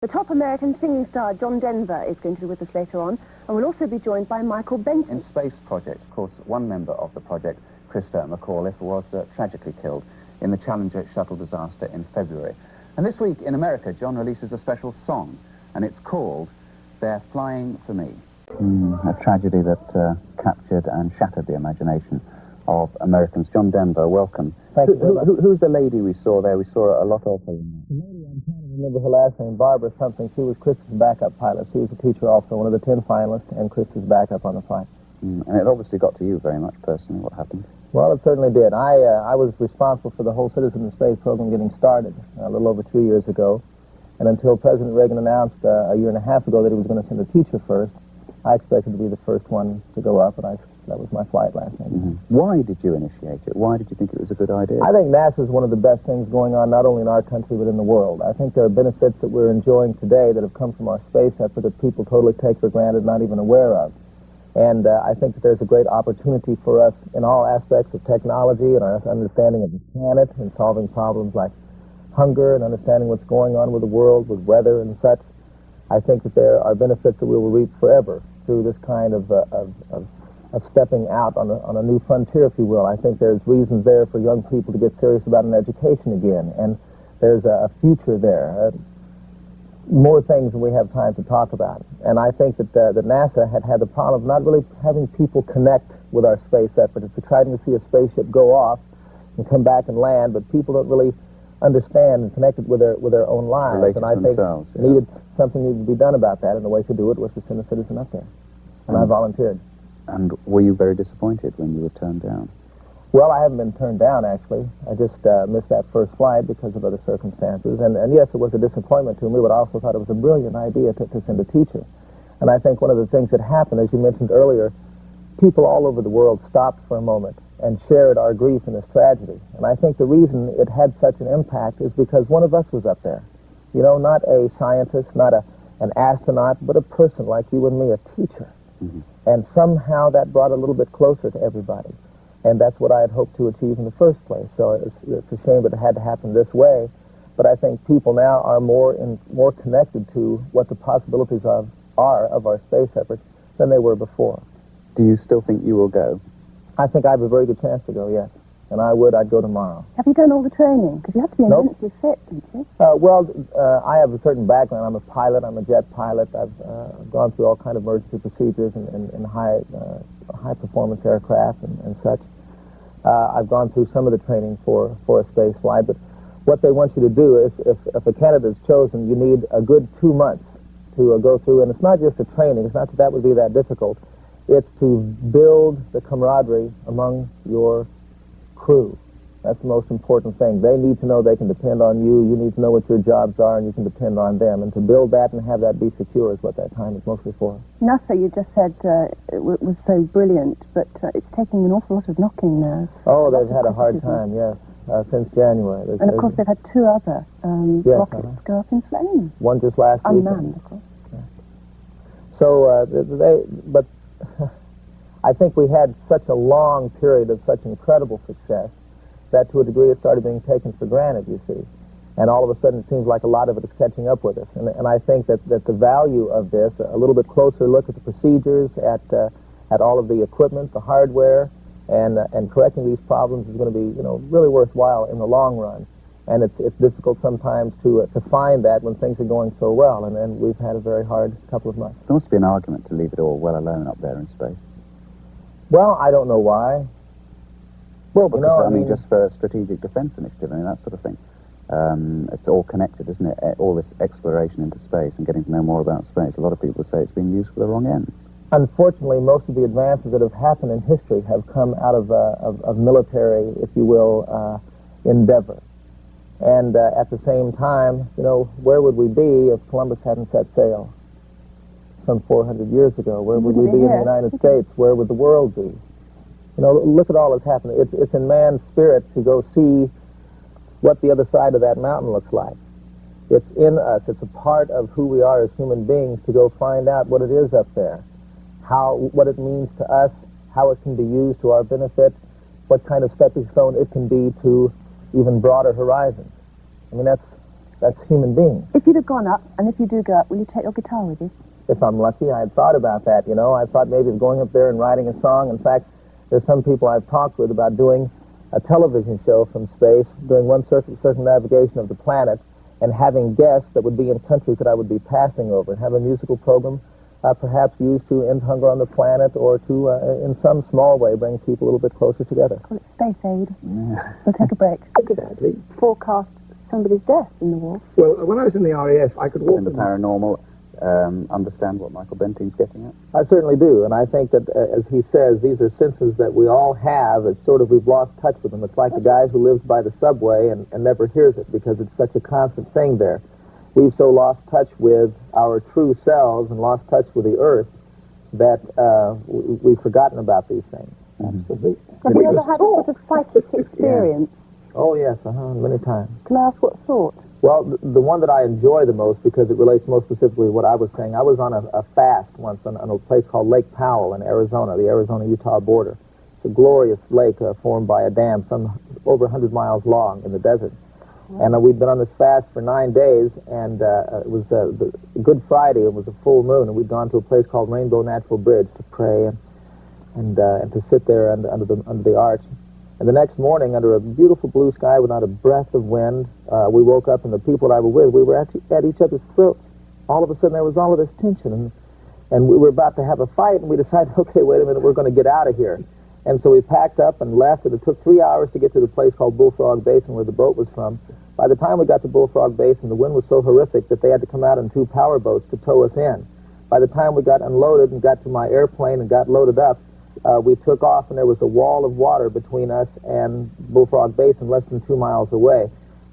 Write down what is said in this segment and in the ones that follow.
The top American singing star John Denver is going to be with us later on, and we'll also be joined by Michael Benson. In Space Project, of course, one member of the project, Krista McAuliffe, was tragically killed in the Challenger shuttle disaster in February. And this week in America, John releases a special song, and it's called They're Flying for Me. A tragedy that captured and shattered the imagination of Americans. John Denver, welcome. Thank you. Who's the lady we saw there? We saw a lot of her. The lady, I'm trying to remember her last name, Barbara something. She was Chris's backup pilot. She was a teacher also, one of the 10 finalists, and Chris's backup on the flight. And it obviously got to you very much personally, what happened? Well, it certainly did. I was responsible for the whole Citizen in Space program getting started a little over 2 years ago. And until President Reagan announced a year and a half ago that he was going to send a teacher first, I expected to be the first one to go up, and that was my flight last night. Why did you initiate it? Why did you think it was a good idea? I think NASA is one of the best things going on, not only in our country, but in the world. I think there are benefits that we're enjoying today that have come from our space effort that people totally take for granted, not even aware of. And I think that there's a great opportunity for us in all aspects of technology and our understanding of the planet and solving problems like hunger and understanding what's going on with the world, with weather and such. I think that there are benefits that we will reap forever through this kind of stepping out on a new frontier, if you will. I think there's reasons there for young people to get serious about an education again, and there's a future there. More things than we have time to talk about. And I think that NASA had the problem of not really having people connect with our space effort. It's exciting to see a spaceship go off and come back and land, but people don't really understand and connect it with their own lives. And I think something needed to be done about that, and the way to do it was to send a citizen up there. And I volunteered. And were you very disappointed when you were turned down? Well, I haven't been turned down, actually. I just missed that first flight because of other circumstances. And yes, it was a disappointment to me, but I also thought it was a brilliant idea to send a teacher. And I think one of the things that happened, as you mentioned earlier, people all over the world stopped for a moment and shared our grief in this tragedy. And I think the reason it had such an impact is because one of us was up there. You know, not a scientist, not an astronaut, but a person like you and me, a teacher. And somehow that brought a little bit closer to everybody. And that's what I had hoped to achieve in the first place. So it's a shame that it had to happen this way. But I think people now are more connected to what the possibilities are of our space efforts than they were before. Do you still think you will go? I think I have a very good chance to go, yes. And I'd go tomorrow. Have you done all the training? Because you have to be immensely fit, don't you? I have a certain background. I'm a pilot. I'm a jet pilot. I've gone through all kind of emergency procedures in high-performance aircraft and such. I've gone through some of the training for a space flight. But what they want you to do is, if a candidate is chosen, you need a good 2 months to go through. And it's not just a training. It's not that would be that difficult. It's to build the camaraderie among your crew. That's the most important thing. They need to know they can depend on you. You need to know what your jobs are, and you can depend on them. And to build that and have that be secure is what that time is mostly for. NASA, you just said, was so brilliant, but it's taking an awful lot of knocking now. Oh, they've had a hard time, yes, since January. And of course, they've had 2 other rockets go up in flames. One just last week. Unmanned, of course. Yeah. So, but I think we had such a long period of such incredible success that to a degree it started being taken for granted, you see. And all of a sudden it seems like a lot of it is catching up with us. And I think that the value of this, a little bit closer look at the procedures, at all of the equipment, the hardware, and correcting these problems is going to be, really worthwhile in the long run. And it's difficult sometimes to find that when things are going so well. And we've had a very hard couple of months. There must be an argument to leave it all well alone up there in space. Well, I don't know why. Well, because, I mean, just for strategic defense initiative, that sort of thing. It's all connected, isn't it? All this exploration into space and getting to know more about space. A lot of people say it's being used for the wrong ends. Unfortunately, most of the advances that have happened in history have come out of military, if you will, endeavor. And at the same time, where would we be if Columbus hadn't set sail some 400 years ago? Where would we be in the United States? Where would the world be? Look at all that's happened. It's in man's spirit to go see what the other side of that mountain looks like. It's in us. It's a part of who we are as human beings to go find out what it is up there, what it means to us, how it can be used to our benefit, what kind of stepping stone it can be to even broader horizons. I mean, That's human beings. If you'd have gone up, and if you do go up, will you take your guitar with you? If I'm lucky, I had thought about that, you know. I thought maybe of going up there and writing a song. In fact, there's some people I've talked with about doing a television show from space, doing one circumnavigation of the planet, and having guests that would be in countries that I would be passing over, and have a musical program perhaps used to end hunger on the planet, or to, in some small way, bring people a little bit closer together. Call it Space Aid. Yeah. We'll take a break. Exactly. Forecast somebody's death in the war. Well, when I was in the RAF, I could walk in the paranormal. Understand what Michael Bentine's getting at? I certainly do, and I think that, as he says, these are senses that we all have. It's sort of, we've lost touch with them. It's like the guy who lives by the subway and never hears it because it's such a constant thing there. We've so lost touch with our true selves and lost touch with the earth that we've forgotten about these things. Absolutely. Have you ever had a sort of psychic experience? Oh, yes, many times. Can I ask what sort? Well, the one that I enjoy the most, because it relates most specifically to what I was saying, I was on a fast once on a place called Lake Powell in Arizona, the Arizona-Utah border. It's a glorious lake formed by a dam some over 100 miles long in the desert. And we'd been on this fast for 9 days, and it was Good Friday. It was a full moon, and we'd gone to a place called Rainbow Natural Bridge to pray and to sit there under the arch. And the next morning, under a beautiful blue sky with not a breath of wind, we woke up, and the people that I was with, we were at each other's throats. All of a sudden, there was all of this tension, and we were about to have a fight, and we decided, okay, wait a minute, we're going to get out of here. And so we packed up and left, and it took 3 hours to get to the place called Bullfrog Basin, where the boat was from. By the time we got to Bullfrog Basin, the wind was so horrific that they had to come out in 2 power boats to tow us in. By the time we got unloaded and got to my airplane and got loaded up, we took off, and there was a wall of water between us and Bullfrog Basin, less than 2 miles away.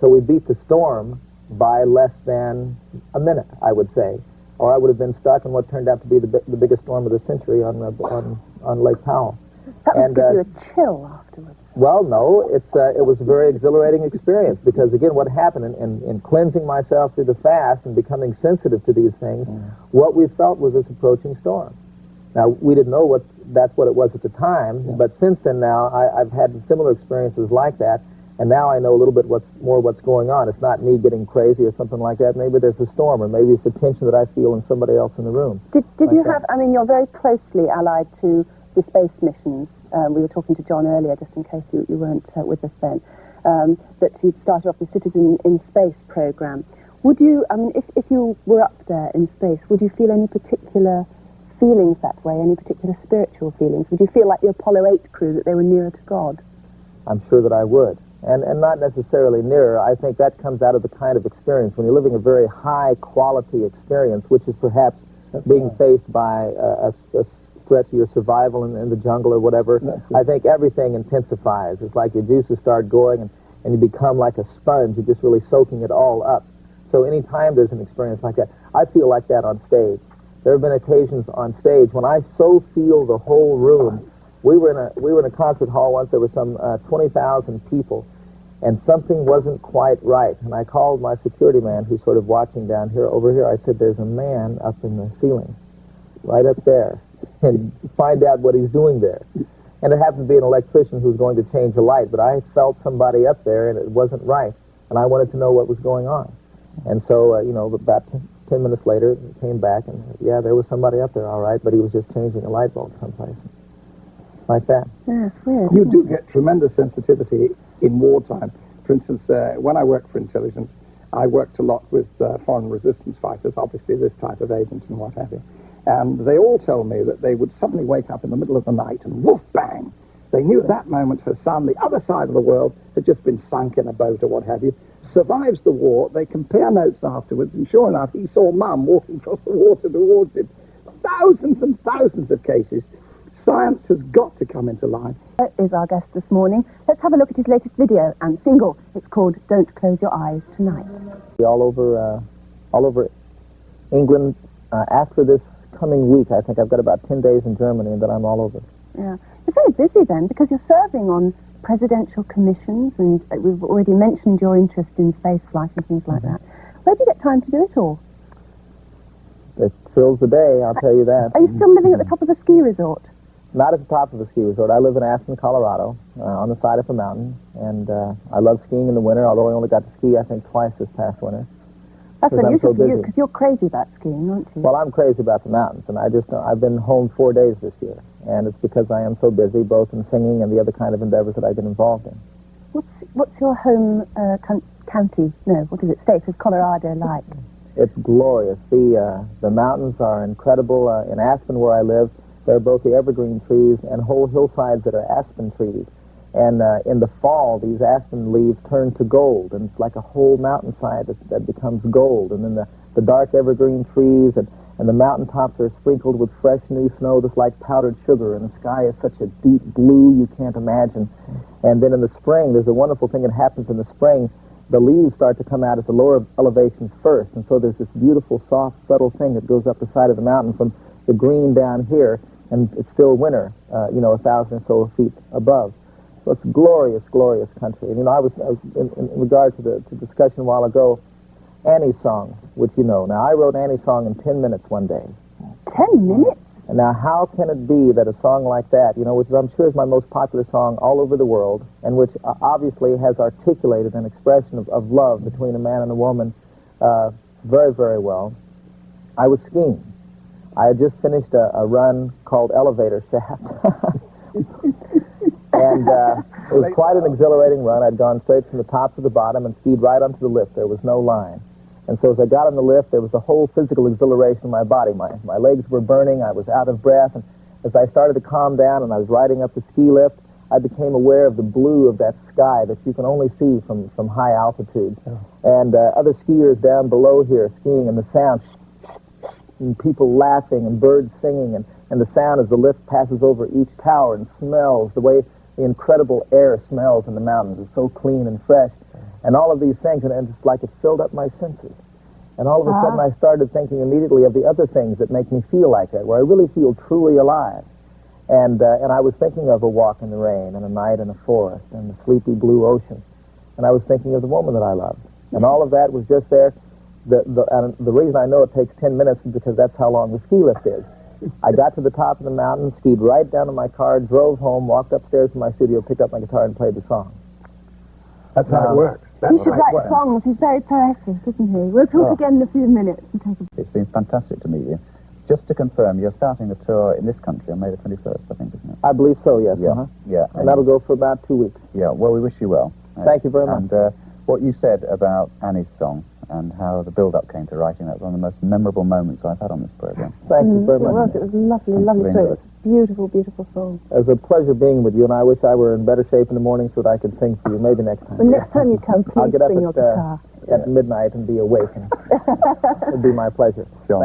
So we beat the storm by less than a minute, I would say, or I would have been stuck in what turned out to be the biggest storm of the century on Lake Powell. That must give you a chill afterwards. Well, no, it was a very exhilarating experience, because, again, what happened in cleansing myself through the fast and becoming sensitive to these things, what we felt was this approaching storm. Now, we didn't know that's what it was at the time, but since then now, I've had similar experiences like that, and now I know a little bit what's going on. It's not me getting crazy or something like that. Maybe there's a storm, or maybe it's the tension that I feel in somebody else in the room. Did you have, I mean, you're very closely allied to the space missions. We were talking to John earlier, just in case you weren't with us then, that you started off the Citizen in Space program. Would you, I mean, if you were up there in space, would you feel any particular feelings that way, any particular spiritual feelings? Would you feel like the Apollo 8 crew, that they were nearer to God? I'm sure that I would. And not necessarily nearer. I think that comes out of the kind of experience. When you're living a very high-quality experience, which is perhaps being faced by a threat to your survival in the jungle or whatever, I think everything intensifies. It's like your juices start going, and you become like a sponge. You're just really soaking it all up. So any time there's an experience like that, I feel like that on stage. There have been occasions on stage when I so feel the whole room. We were in a concert hall once. There were some 20,000 people, and something wasn't quite right. And I called my security man, who's sort of watching down here. Over here, I said, "There's a man up in the ceiling, right up there, and find out what he's doing there." And it happened to be an electrician who was going to change a light, but I felt somebody up there, and it wasn't right, and I wanted to know what was going on. And so, about 10 minutes later, he came back, and yeah, there was somebody up there, all right, but he was just changing a light bulb someplace. Like that. Yeah, it's weird. You do get tremendous sensitivity in wartime. For instance, when I worked for intelligence, I worked a lot with foreign resistance fighters, obviously this type of agent and what have you. And they all tell me that they would suddenly wake up in the middle of the night and woof, bang. They knew at that moment her son, the other side of the world, had just been sunk in a boat or what have you, survives the war. They compare notes afterwards, and sure enough, he saw Mum walking across the water towards him. Thousands and thousands of cases. Science has got to come into line. Is our guest this morning. Let's have a look at his latest video and single. It's called Don't Close Your Eyes Tonight. All over England. After this coming week, I think I've got about 10 days in Germany, and then I'm all over. Yeah. You're very busy then, because you're serving on presidential commissions, and we've already mentioned your interest in space flight and things like that. Where do you get time to do it all? It fills the day, I'll tell you that. Are you still living at the top of a ski resort? Not at the top of a ski resort. I live in Aspen, Colorado, on the side of a mountain, and I love skiing in the winter, although I only got to ski, I think, twice this past winter. That's because I'm so unusual for you, busy. because you're crazy about skiing, aren't you? Well, I'm crazy about the mountains, and I've been home 4 days this year, and it's because I am so busy, both in singing and the other kind of endeavors that I get involved in. What's your home county? No, what is it? State of Colorado like? It's glorious. The mountains are incredible. In Aspen, where I live, there are both the evergreen trees and whole hillsides that are aspen trees. And in the fall, these aspen leaves turn to gold, and it's like a whole mountainside that becomes gold. And then the dark evergreen trees and the mountaintops are sprinkled with fresh new snow that's like powdered sugar, and the sky is such a deep blue you can't imagine. And then in the spring, there's a wonderful thing that happens in the spring. The leaves start to come out at the lower elevations first, and so there's this beautiful, soft, subtle thing that goes up the side of the mountain from the green down here, and it's still winter, 1,000 or so feet above. So it's glorious, glorious country. And, I was in regard to the discussion a while ago, Annie's song, which you know. Now, I wrote Annie's song in 10 minutes one day. 10 minutes? And now, how can it be that a song like that, which I'm sure is my most popular song all over the world, and which obviously has articulated an expression of love between a man and a woman very, very well. I was skiing. I had just finished a run called Elevator Shaft. And it was quite an exhilarating run. I'd gone straight from the top to the bottom and skied right onto the lift. There was no line. And so as I got on the lift, there was a whole physical exhilaration in my body. My legs were burning. I was out of breath. And as I started to calm down and I was riding up the ski lift, I became aware of the blue of that sky that you can only see from high altitude. And other skiers down below here skiing, and the sound, and people laughing and birds singing, and the sound as the lift passes over each tower, and smells, the way the incredible air smells in the mountains. It's so clean and fresh. And all of these things, and it's like it filled up my senses. And all of a sudden I started thinking immediately of the other things that make me feel like that, where I really feel truly alive. And I was thinking of a walk in the rain, and a night in a forest, and the sleepy blue ocean. And I was thinking of the woman that I loved. And all of that was just there. And the reason I know it takes 10 minutes is because that's how long the ski lift is. I got to the top of the mountain, skied right down to my car, drove home, walked upstairs to my studio, picked up my guitar, and played the song. That's how it works. He should write songs. He's very poetic, isn't he? We'll talk again in a few minutes. It's been fantastic to meet you. Just to confirm, you're starting the tour in this country on May the 21st, I think, isn't it? I believe so, yes. Yeah. Yeah. And that'll go for about 2 weeks. Yeah, well, we wish you well. Thank you very much. And what you said about Annie's song and how the build-up came to writing, that was one of the most memorable moments I've had on this program. Thank you very much. It was lovely, lovely story. It was a beautiful, beautiful song. It was a pleasure being with you, and I wish I were in better shape in the morning so that I could sing for you. Maybe next time. Well, next time you come, please I'll get up bring your guitar. at midnight and be awake. And it'll be my pleasure. John.